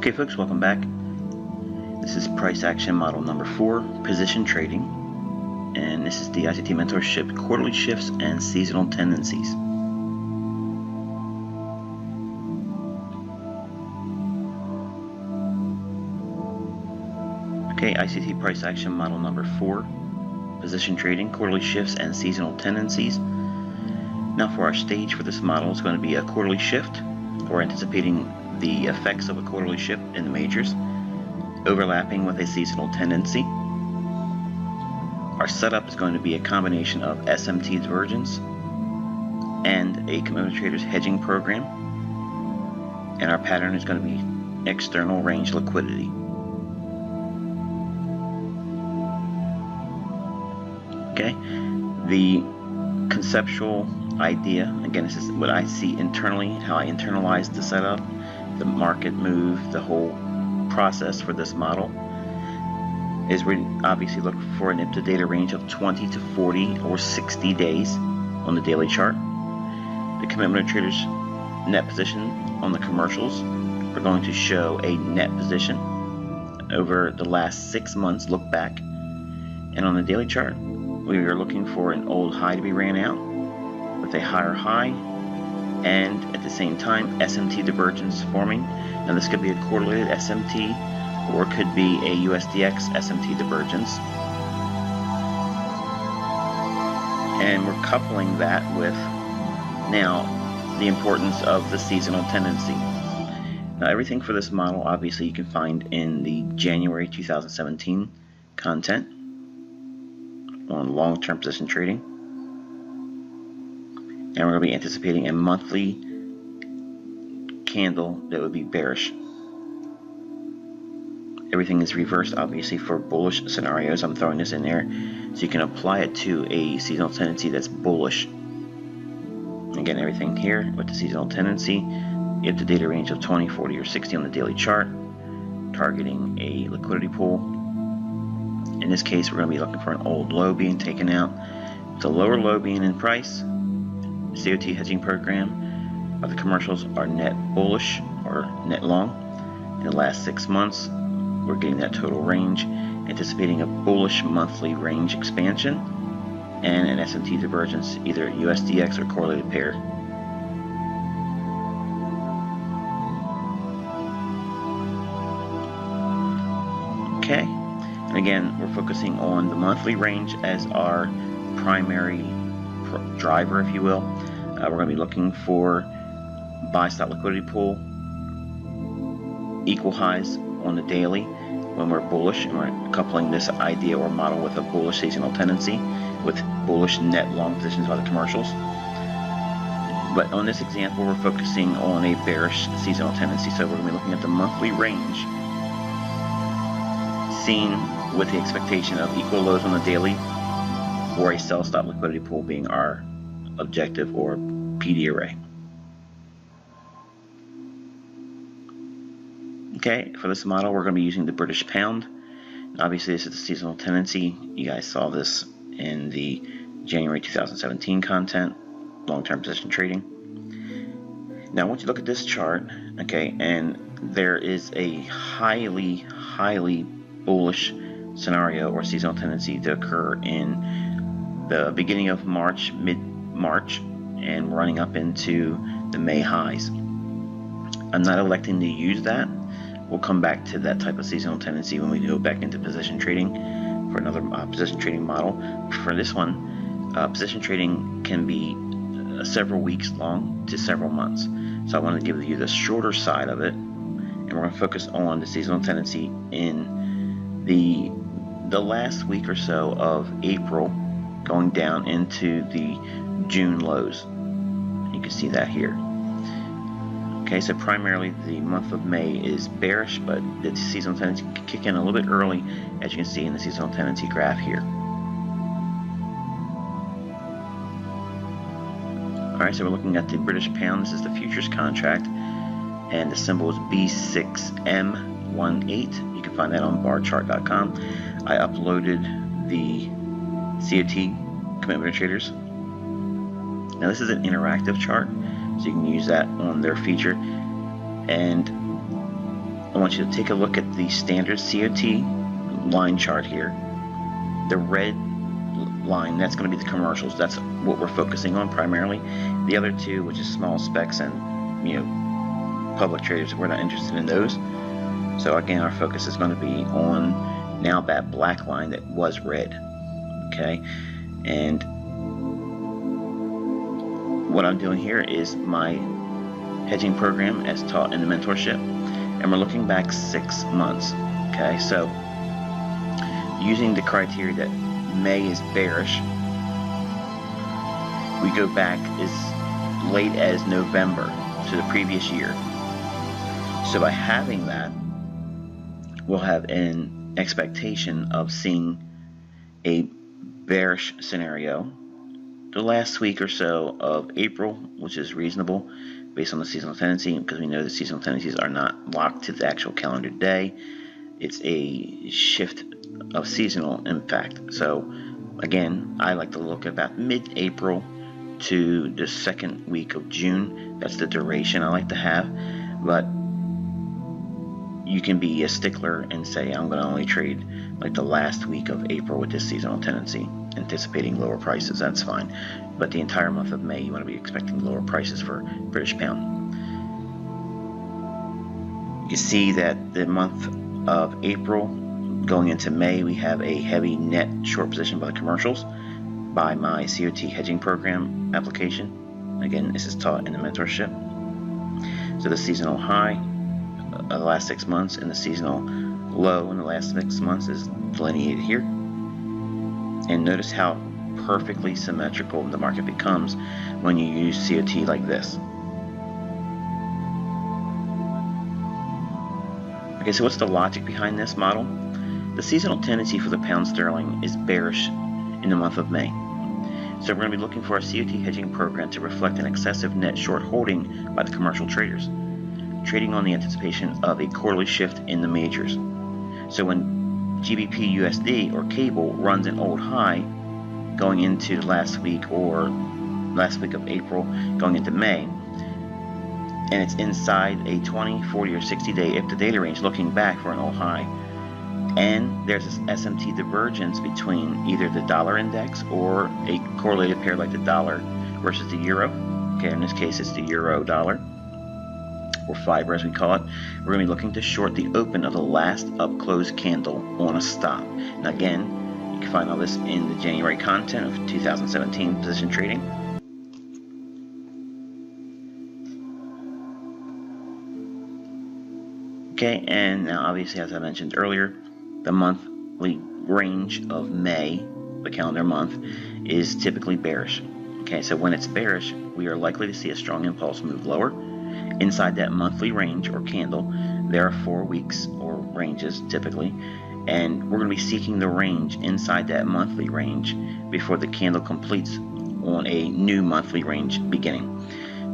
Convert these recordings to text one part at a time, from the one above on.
Okay folks, welcome back. This is price action model number 4, position trading, and this is the ICT mentorship quarterly shifts and seasonal tendencies. Okay, ICT price action model number 4, position trading, quarterly shifts and seasonal tendencies. Now for our stage for this model is going to be a quarterly shift. We're anticipating the effects of a quarterly shift in the majors, overlapping with a seasonal tendency. Our setup is going to be a combination of SMT divergence and a commitment traders hedging program, and our pattern is going to be external range liquidity. Okay, the conceptual idea, again, this is what I see internally, how I internalize the setup, the market move, the whole process for this model, is we obviously look for an data range of 20 to 40 or 60 days on the daily chart. The commitment traders net position on the commercials are going to show a net position over the last 6 months, look back, and on the daily chart we are looking for an old high to be ran out with a higher high, and at the same time SMT divergence forming. Now this could be a correlated SMT or it could be a USDX SMT divergence, and we're coupling that with now the importance of the seasonal tendency. Now everything for this model obviously you can find in the January 2017 content on long-term position trading, and we're going to be anticipating a monthly candle that would be bearish. Everything is reversed obviously for bullish scenarios. I'm throwing this in there so you can apply it to a seasonal tendency that's bullish. Again, everything here with the seasonal tendency, you have the data range of 20, 40, or 60 on the daily chart, targeting a liquidity pool. In this case, we're going to be looking for an old low being taken out, with a lower low being in price. The COT hedging program of the commercials are net bullish or net long. In the last 6 months, we're getting that total range, anticipating a bullish monthly range expansion and an SMT divergence, either USDX or correlated pair. Okay. And again, we're focusing on the monthly range as our primary driver, if you will. We're going to be looking for buy stop liquidity pool, equal highs on the daily when we're bullish, and we're coupling this idea or model with a bullish seasonal tendency with bullish net long positions by the commercials. But on this example, we're focusing on a bearish seasonal tendency, so we're going to be looking at the monthly range seen with the expectation of equal lows on the daily or a sell stop liquidity pool being our objective or PD array. Okay, for this model we're going to be using the British pound. Obviously this is the seasonal tendency. You guys saw this in the January 2017 content, long-term position trading. Now I want you to look at this chart, okay, and there is a highly bullish scenario or seasonal tendency to occur in the beginning of March, mid-March, and running up into the May highs. I'm not electing to use that. We'll come back to that type of seasonal tendency when we go back into position trading for another position trading model. For this one, position trading can be several weeks long to several months. So I want to give you the shorter side of it, and we're going to focus on the seasonal tendency in the last week or so of April, going down into the June lows. You can see that here. Okay, so primarily the month of May is bearish, but the seasonal tendency can kick in a little bit early, as you can see in the seasonal tendency graph here. Alright, so we're looking at the British pound. This is the futures contract, and the symbol is B6M18. You can find that on barchart.com. I uploaded the COT commitment traders. Now this is an interactive chart, so you can use that on their feature, and I want you to take a look at the standard COT line chart here. The red line, that's going to be the commercials. That's what we're focusing on primarily. The other two, which is small specs and public traders, we're not interested in those. So again, our focus is going to be on now that black line that was red. Okay, and what I'm doing here is my hedging program as taught in the mentorship, and we're looking back 6 months. Okay, so using the criteria that May is bearish, we go back as late as November to the previous year. So by having that, we'll have an expectation of seeing a bearish scenario the last week or so of April, which is reasonable based on the seasonal tendency, because we know the seasonal tendencies are not locked to the actual calendar day. It's a shift of seasonal impact. So again, I like to look at about mid-April to the second week of June. That's the duration I like to have, but you can be a stickler and say I'm going to only trade like the last week of April with this seasonal tendency, anticipating lower prices. That's fine, but the entire month of May you want to be expecting lower prices for British pound. You can see that the month of April going into May, we have a heavy net short position by the commercials by my COT hedging program application. Again, this is taught in the mentorship. So the seasonal high of the last 6 months and the seasonal low in the last 6 months is delineated here. And notice how perfectly symmetrical the market becomes when you use COT like this. Okay, so what's the logic behind this model? The seasonal tendency for the pound sterling is bearish in the month of May. So we're going to be looking for a COT hedging program to reflect an excessive net short holding by the commercial traders, trading on the anticipation of a quarterly shift in the majors. So when GBP USD or cable runs an old high going into the last week or last week of April going into May, and it's inside a 20, 40, or 60-day if the data range looking back for an old high, and there's this SMT divergence between either the dollar index or a correlated pair like the dollar versus the euro. Okay, in this case it's the euro dollar, or fiber as we call it. We're going to be looking to short the open of the last up close candle on a stop. And again, you can find all this in the January content of 2017 position trading. Okay, and now obviously, as I mentioned earlier, the monthly range of May, the calendar month, is typically bearish. Okay, so when it's bearish, we are likely to see a strong impulse move lower. Inside that monthly range or candle, there are 4 weeks or ranges typically, and we're going to be seeking the range inside that monthly range before the candle completes on a new monthly range beginning.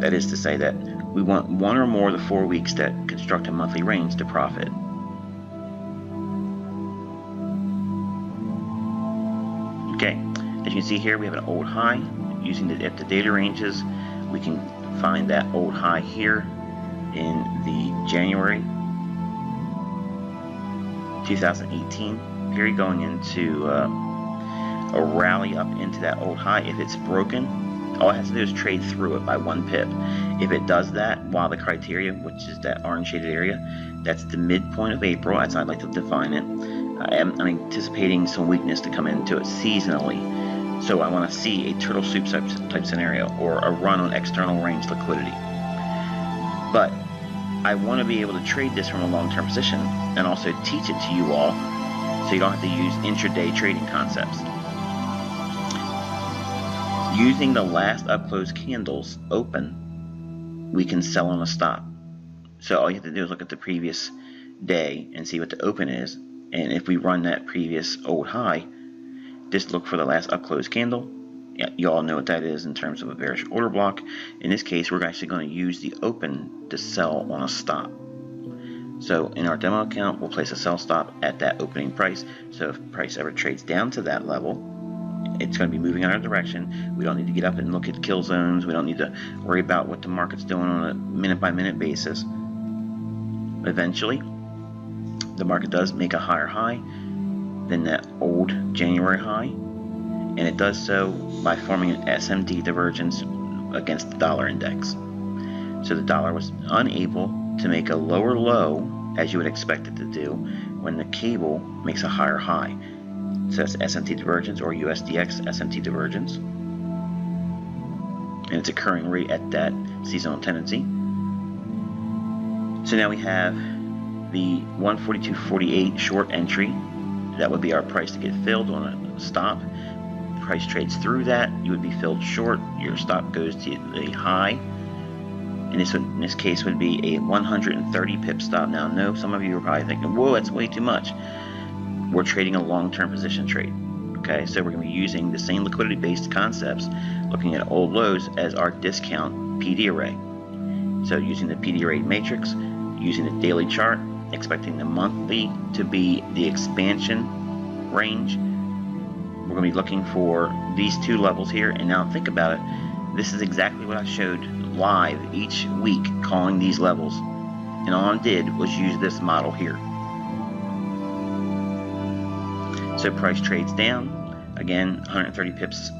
That is to say that we want one or more of the 4 weeks that construct a monthly range to profit. Okay, as you can see here, we have an old high. Using the data ranges, we can find that old high here in the January 2018 period, going into a rally up into that old high. If it's broken, all it has to do is trade through it by 1 pip. If it does that while the criteria, which is that orange shaded area, that's the midpoint of April, as I'd like to define it, I'm anticipating some weakness to come into it seasonally. So I want to see a turtle soup type scenario or a run on external range liquidity. But I want to be able to trade this from a long-term position and also teach it to you all so you don't have to use intraday trading concepts. Using the last up-close candles open, we can sell on a stop. So all you have to do is look at the previous day and see what the open is. And if we run that previous old high, just look for the last up-close candle. Yeah, you all know what that is in terms of a bearish order block. In this case, we're actually going to use the open to sell on a stop. So in our demo account, we'll place a sell stop at that opening price. So if price ever trades down to that level, it's going to be moving in our direction. We don't need to get up and look at kill zones. We don't need to worry about what the market's doing on a minute-by-minute basis. Eventually, the market does make a higher high than that old January high, and it does so by forming an SMD divergence against the dollar index. So the dollar was unable to make a lower low as you would expect it to do when the cable makes a higher high. So that's SMT divergence, or USDX SMT divergence, and it's occurring right at that seasonal tendency. So now we have the 142.48 short entry. That would be our price to get filled on a stop. Price trades through that, you would be filled short. Your stop goes to the high. And this case would be a 130 pip stop. Now, I know some of you are probably thinking, whoa, that's way too much. We're trading a long-term position trade. Okay, so we're going to be using the same liquidity-based concepts, looking at old lows as our discount PD array. So using the PD array matrix, using the daily chart, expecting the monthly to be the expansion range. We're going to be looking for these two levels here. And now think about it. This is exactly what I showed live each week, calling these levels. And all I did was use this model here. So price trades down. Again, 130 pips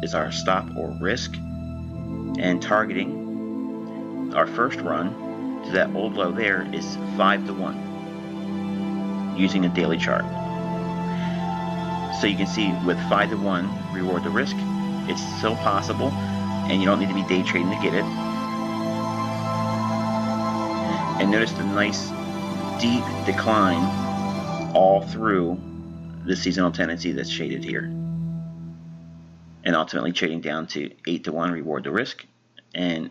is our stop or risk. And targeting our first run to that old low there is 5-to-1 using a daily chart. So you can see with 5-to-1 reward to risk, it's still possible, and you don't need to be day trading to get it. And notice the nice deep decline all through the seasonal tendency that's shaded here, and ultimately trading down to 8-to-1 reward to risk. And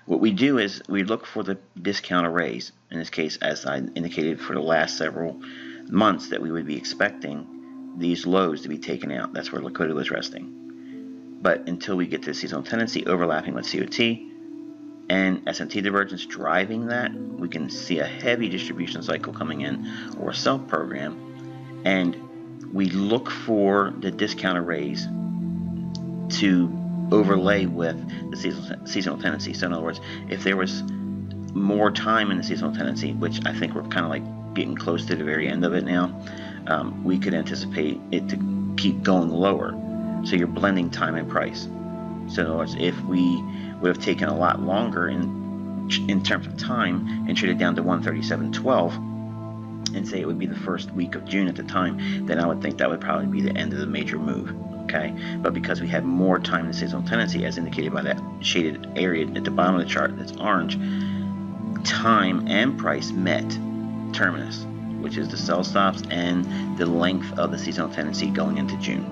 what we do is we look for the discount arrays. In this case, as I indicated for the last several months, that we would be expecting these lows to be taken out. That's where liquidity was resting. But until we get to seasonal tendency overlapping with COT and SMT divergence driving that, we can see a heavy distribution cycle coming in, or a sell program, and we look for the discount arrays to overlay with the seasonal tendency. So in other words, if there was more time in the seasonal tendency, which I think we're kind of like getting close to the very end of it now, we could anticipate it to keep going lower. So you're blending time and price. So in other words, if we would have taken a lot longer in terms of time and traded down to 137.12 and say it would be the first week of June at the time, then I would think that would probably be the end of the major move. Okay, but because we had more time in the seasonal tendency, as indicated by that shaded area at the bottom of the chart that's orange, time and price met terminus, which is the sell stops and the length of the seasonal tendency going into June.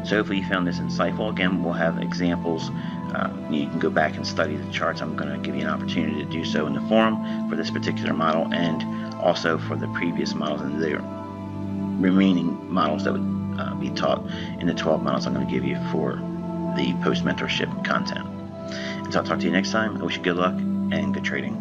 So hopefully you found this insightful. Again, we'll have examples. You can go back and study the charts. I'm going to give you an opportunity to do so in the forum for this particular model, and also for the previous models and the remaining models that would be taught in the 12 models I'm going to give you for the post-mentorship content. And so I'll talk to you next time. I wish you good luck and good trading.